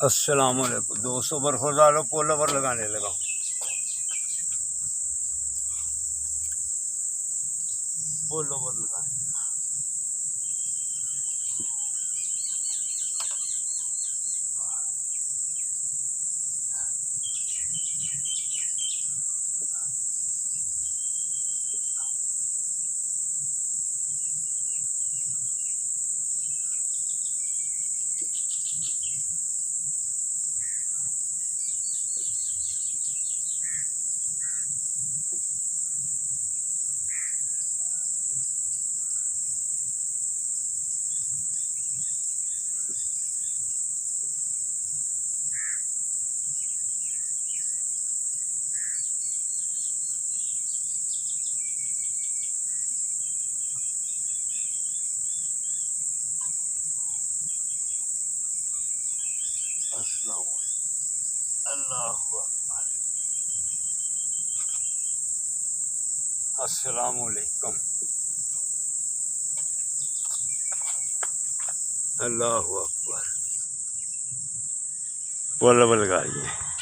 अस्सलामुअलैकुम दोस्तों, बरखुरदारों पोलो पर लगाने लगा। पोलो पर लगाने अस्सलामुअलैकुम। अल्लाहु अकबर। पोलो पर लगाइए।